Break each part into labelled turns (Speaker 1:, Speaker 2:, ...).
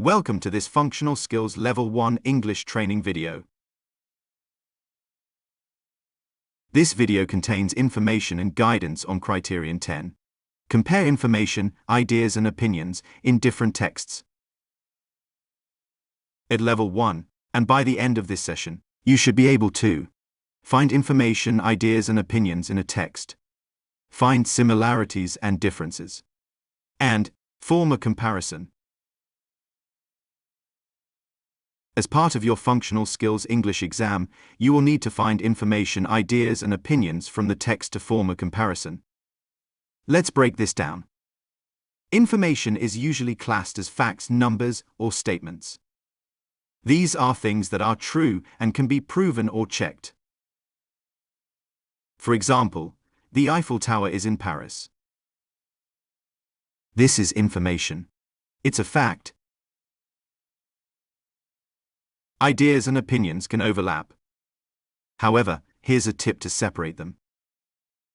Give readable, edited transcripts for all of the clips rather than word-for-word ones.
Speaker 1: Welcome to this Functional Skills Level 1 English training video. This video contains information and guidance on Criterion 10. Compare information, ideas and opinions in different texts. At Level 1, and by the end of this session, you should be able to find information, ideas and opinions in a text, find similarities and differences, and form a comparison. As part of your Functional Skills English exam, you will need to find information, ideas and opinions from the text to form a comparison. Let's break this down. Information is usually classed as facts, numbers, or statements. These are things that are true and can be proven or checked. For example, the Eiffel Tower is in Paris. This is information. It's a fact. Ideas and opinions can overlap. However, here's a tip to separate them.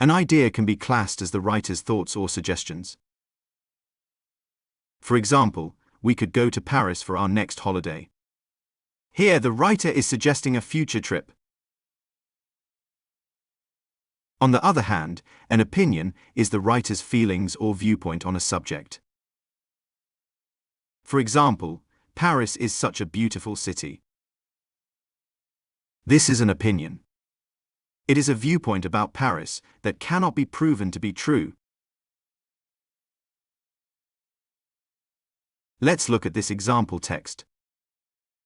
Speaker 1: An idea can be classed as the writer's thoughts or suggestions. For example, we could go to Paris for our next holiday. Here, the writer is suggesting a future trip. On the other hand, an opinion is the writer's feelings or viewpoint on a subject. For example, Paris is such a beautiful city. This is an opinion. It is a viewpoint about Paris that cannot be proven to be true. Let's look at this example text.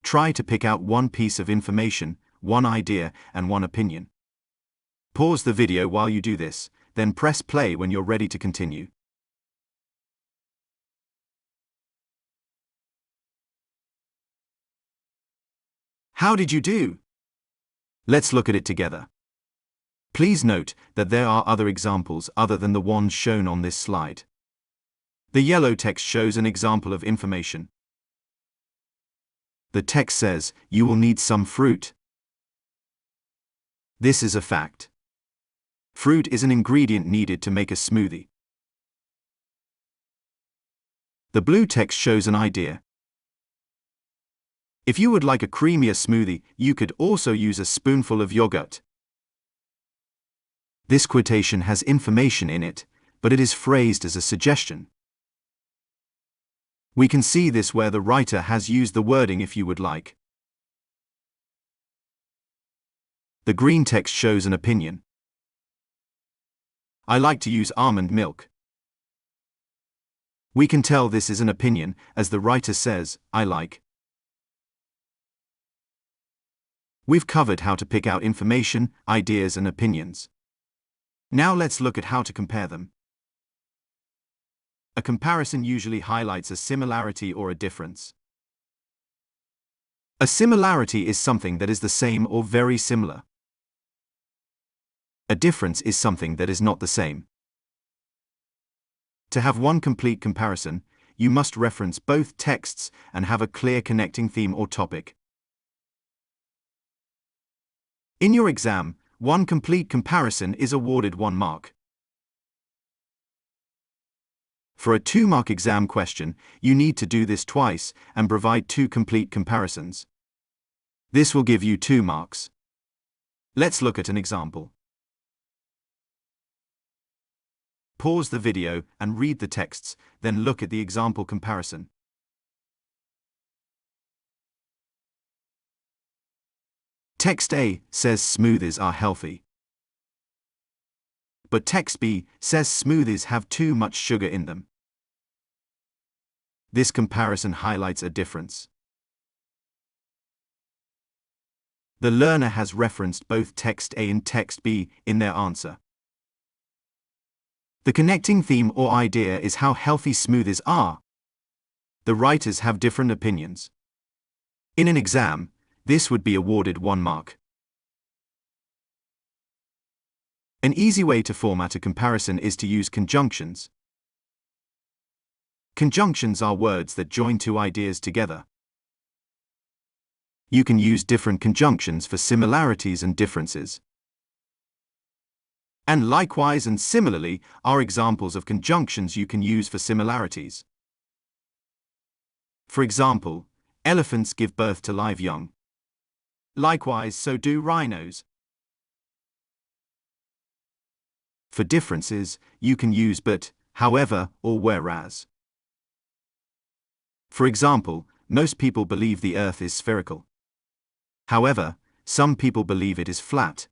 Speaker 1: Try to pick out one piece of information, one idea, and one opinion. Pause the video while you do this, then press play when you're ready to continue. How did you do? Let's look at it together. Please note that there are other examples other than the ones shown on this slide. The yellow text shows an example of information. The text says, "You will need some fruit." This is a fact. Fruit is an ingredient needed to make a smoothie. The blue text shows an idea. If you would like a creamier smoothie, you could also use a spoonful of yogurt. This quotation has information in it, but it is phrased as a suggestion. We can see this where the writer has used the wording "if you would like." The green text shows an opinion. I like to use almond milk. We can tell this is an opinion as the writer says, "I like." We've covered how to pick out information, ideas and opinions. Now let's look at how to compare them. A comparison usually highlights a similarity or a difference. A similarity is something that is the same or very similar. A difference is something that is not the same. To have one complete comparison, you must reference both texts and have a clear connecting theme or topic. In your exam, one complete comparison is awarded 1 mark. For a 2-mark exam question, you need to do this twice and provide 2 complete comparisons. This will give you 2 marks. Let's look at an example. Pause the video and read the texts, then look at the example comparison. Text A says smoothies are healthy. But text B says smoothies have too much sugar in them. This comparison highlights a difference. The learner has referenced both text A and text B in their answer. The connecting theme or idea is how healthy smoothies are. The writers have different opinions. In an exam, this would be awarded 1 mark. An easy way to format a comparison is to use conjunctions. Conjunctions are words that join 2 ideas together. You can use different conjunctions for similarities and differences. And likewise and similarly are examples of conjunctions you can use for similarities. For example, elephants give birth to live young. Likewise, so do rhinos. For differences, you can use but, however, or whereas. For example, most people believe the Earth is spherical. However, some people believe it is flat.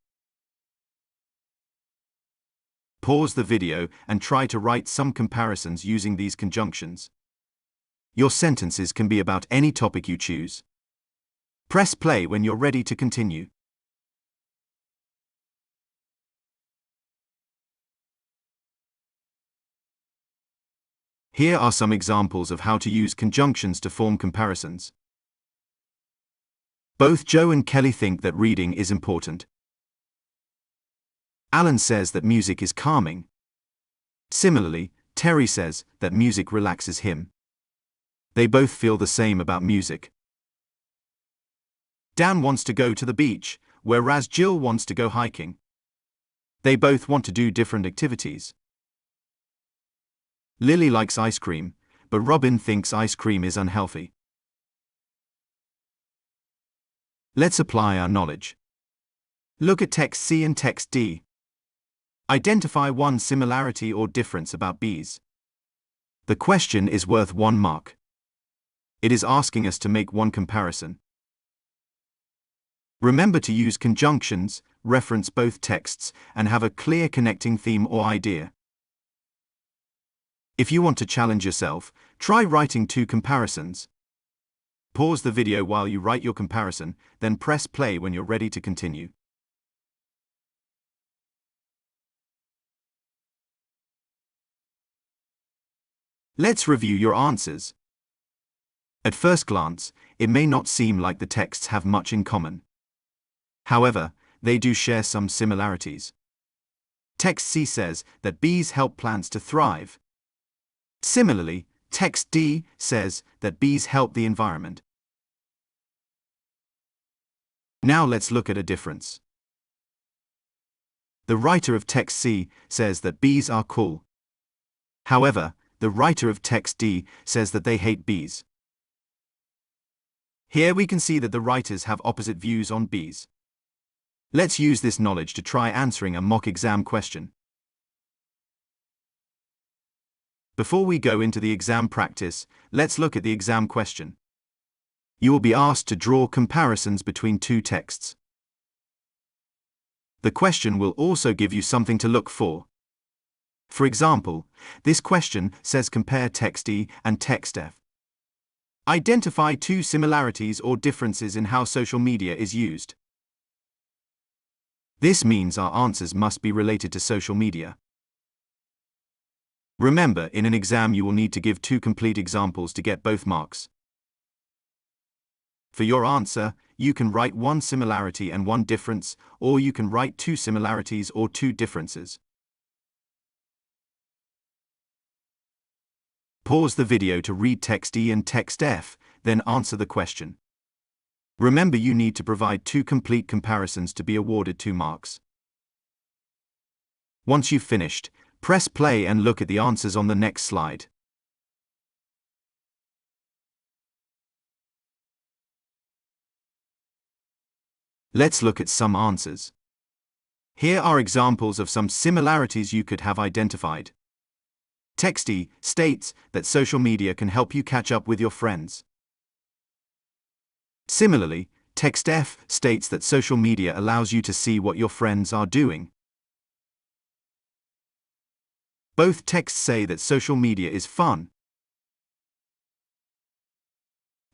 Speaker 1: Pause the video and try to write some comparisons using these conjunctions. Your sentences can be about any topic you choose. Press play when you're ready to continue. Here are some examples of how to use conjunctions to form comparisons. Both Joe and Kelly think that reading is important. Alan says that music is calming. Similarly, Terry says that music relaxes him. They both feel the same about music. Dan wants to go to the beach, whereas Jill wants to go hiking. They both want to do different activities. Lily likes ice cream, but Robin thinks ice cream is unhealthy. Let's apply our knowledge. Look at text C and text D. Identify one similarity or difference about bees. The question is worth 1 mark. It is asking us to make one comparison. Remember to use conjunctions, reference both texts, and have a clear connecting theme or idea. If you want to challenge yourself, try writing 2 comparisons. Pause the video while you write your comparison, then press play when you're ready to continue. Let's review your answers. At first glance, it may not seem like the texts have much in common. However, they do share some similarities. Text C says that bees help plants to thrive. Similarly, text D says that bees help the environment. Now let's look at a difference. The writer of text C says that bees are cool. However, the writer of text D says that they hate bees. Here we can see that the writers have opposite views on bees. Let's use this knowledge to try answering a mock exam question. Before we go into the exam practice, let's look at the exam question. You will be asked to draw comparisons between 2 texts. The question will also give you something to look for. For example, this question says compare text E and text F. Identify 2 similarities or differences in how social media is used. This means our answers must be related to social media. Remember, in an exam you will need to give 2 complete examples to get both marks. For your answer, you can write 1 similarity and 1 difference, or you can write 2 similarities or 2 differences. Pause the video to read text E and text F, then answer the question. Remember, you need to provide 2 complete comparisons to be awarded 2 marks. Once you've finished, press play and look at the answers on the next slide. Let's look at some answers. Here are examples of some similarities you could have identified. Text E states that social media can help you catch up with your friends. Similarly, text F states that social media allows you to see what your friends are doing. Both texts say that social media is fun.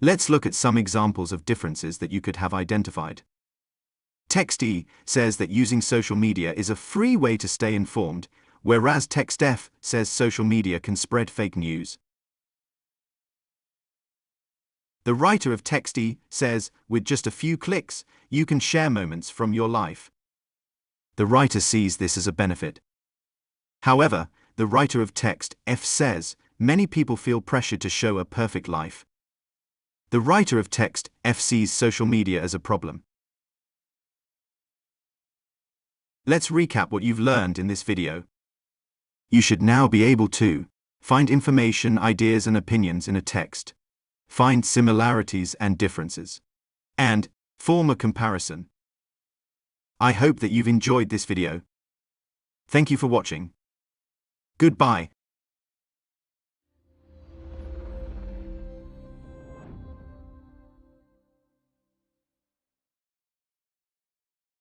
Speaker 1: Let's look at some examples of differences that you could have identified. Text E says that using social media is a free way to stay informed, whereas text F says social media can spread fake news. The writer of text E says, with just a few clicks, you can share moments from your life. The writer sees this as a benefit. However, the writer of text F says, many people feel pressured to show a perfect life. The writer of text F sees social media as a problem. Let's recap what you've learned in this video. You should now be able to find information, ideas, and opinions in a text. find similarities and differences, and form a comparison. I hope that you've enjoyed this video. Thank you for watching. Goodbye.